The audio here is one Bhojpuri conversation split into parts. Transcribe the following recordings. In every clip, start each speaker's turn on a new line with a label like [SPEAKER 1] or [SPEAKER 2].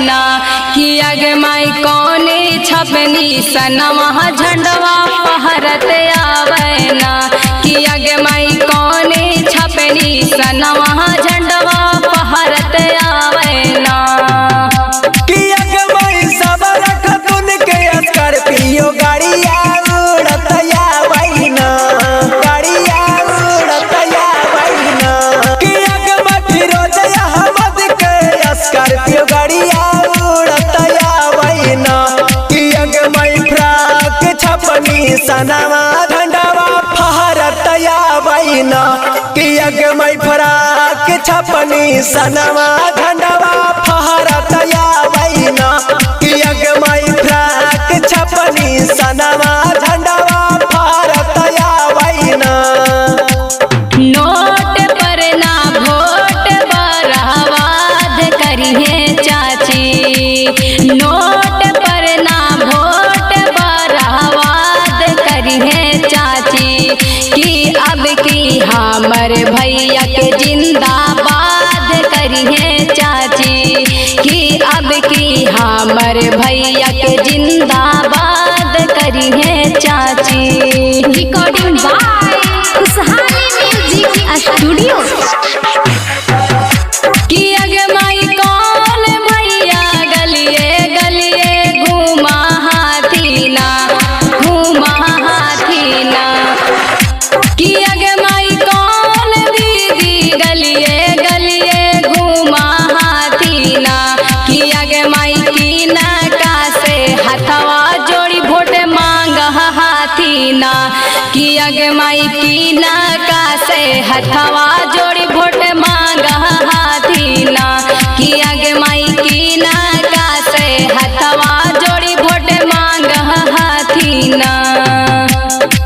[SPEAKER 1] ना कि अगे माई कौने छपनी सनवा झंडवा फहरत आवे ना कि अगे माई कौने छपनी सनवा झंडवा फहरत आवे ना
[SPEAKER 2] कि अगे माई सब रख तुन के स्कॉर्पियो गाड़िया उड़त आवे ना गाड़िया उड़त आवे ना कि अगे माई फिरोज अहमद के स्कॉर्पियो गाड़िया उड़त आवे ना कि अगे माई फ्राक छपनी सनवा झंडवा फहरत आवे ना कि अगे माई फ्राक छपनी सनवा झंडवा फहरत आवे ना कि अगे माई फ्राक छपनी सनवा झंडवा फहरत आवे ना
[SPEAKER 1] नोट पर ना वोट बर्बाद करिए चाची नोट पर ना वोट बर्बाद करिए चाची कि अब की हमर भैया के जिंदाबाद करिए चाची कि अब की हमर भैया के जिंदाबाद करिए चाची।
[SPEAKER 3] रिकॉर्डिंग बाय खुशहाली म्यूजिक स्टूडियो।
[SPEAKER 1] कि अगे माई कौन भैया गलिए गलिए घूमा हाथी ना कि अगे माई कौन दीदी गलिए गलिए घूमा हाथी ना कि अगे माई की ना का से हथवा जोड़ी वोट मांग हाथी ना कि अगे माई की ना का से हथवा जोड़ी वोट मांग हाथी ना कि अगे माई की ना का से हथवा जोड़ी वोट मांग हाथी ना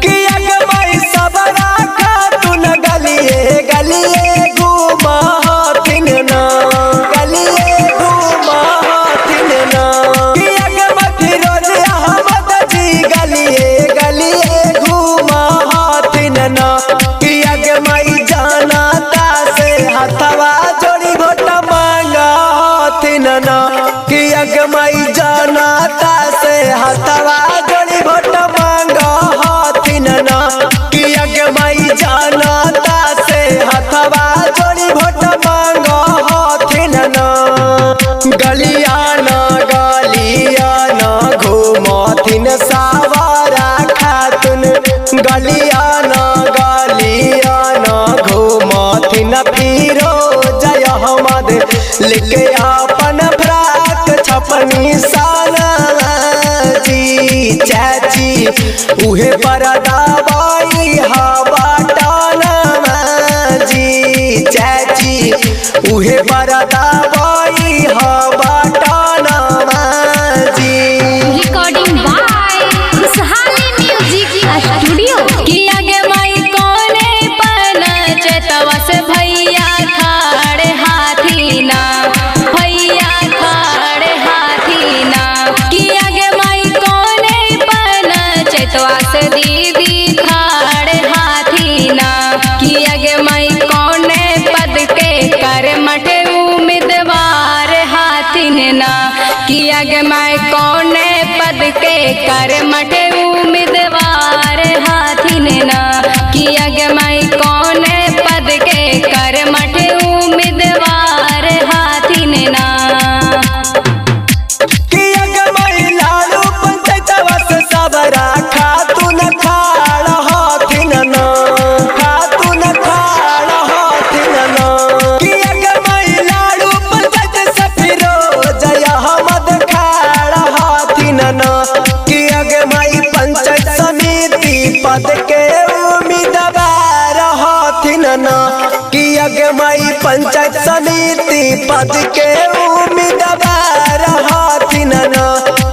[SPEAKER 2] कि अगे माई सब राखा तुन गलिए गलिए घूमा हाथिन ना गलिए घूमा हाथिन ना कि अगे माई फिरोज अहमद जी गलिए गलिए घूमा हाथिन ना कि अगे माई जानता से हथवा जोड़ी वोट मांगा हाथिन ना कि अगे माई जानता से हथवा जोड़ी वोट मांगा हाथिन ना कि अगे माई जानता से हथवा जोड़ी वोट मांगा हाथिन ना गलिया ना घूमथिन सावारा खातुन गलिया ना घूमथिन फिरोज अहमद लेके अपन फ्राक छपनी साना जी चाची उहे परदाबाई हवा टाना जी चाची उहे परदाबाई हवा टाना जी।
[SPEAKER 3] रिकॉर्डिंग बाय खुशहाली म्यूजिक स्टूडियो।
[SPEAKER 1] कि अगे माई कौने पन चेतवा से भैया खाड़े हाथी ना कि अगे माई कौने पन चेतवा से दीदी खाड़े हाथी ना कि अगे माई कौने पद के कर मटे उम्मीदवार हाथिन ना कि अगे माई कौने पद के कर मटे उम्मीदवार हाथिन ना कि अगे माई कौने पद के कर मटे उम्मीदवार हाथिन ना
[SPEAKER 2] कि अगे माई लालू पंचायतवा से सब राखा तुन खाड़ हाथिन ना खातुन खाड़ हाथिन ना कि अगे माई लालू पंचायत से फिरोज अहमद खाड़ हाथिन ना कि अगे माई पंचायत समिति पद के उम्मीदवार हाथिन ना कि अगे माई पंचायत समिति पद के उम्मीदवार हाथिन ना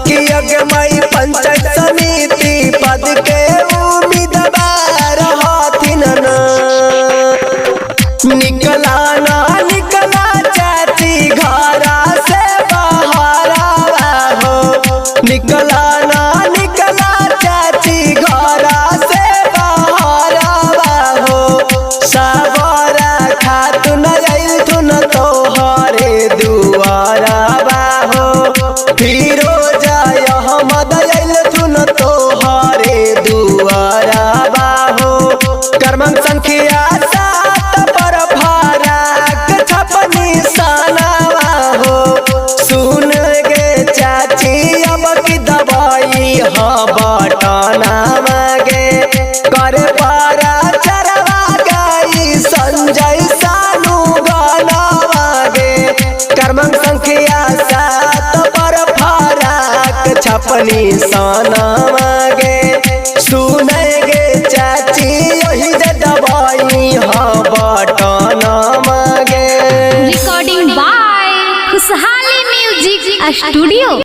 [SPEAKER 2] कि अगे माई पंचायत समिति पद के उम्मीदवार हाथिन ना निकला चाची घरा से बाहर हो निकला चाची घरा से बाहर हो सावरा खातुन आइल तुन तोहरे दुआरा हो छपनी साना मागे सुनेगे चाची यही जे दवाई हाँ बटना मागे।
[SPEAKER 3] रिकॉर्डिंग बाय खुशहाली म्यूजिक स्टूडियो।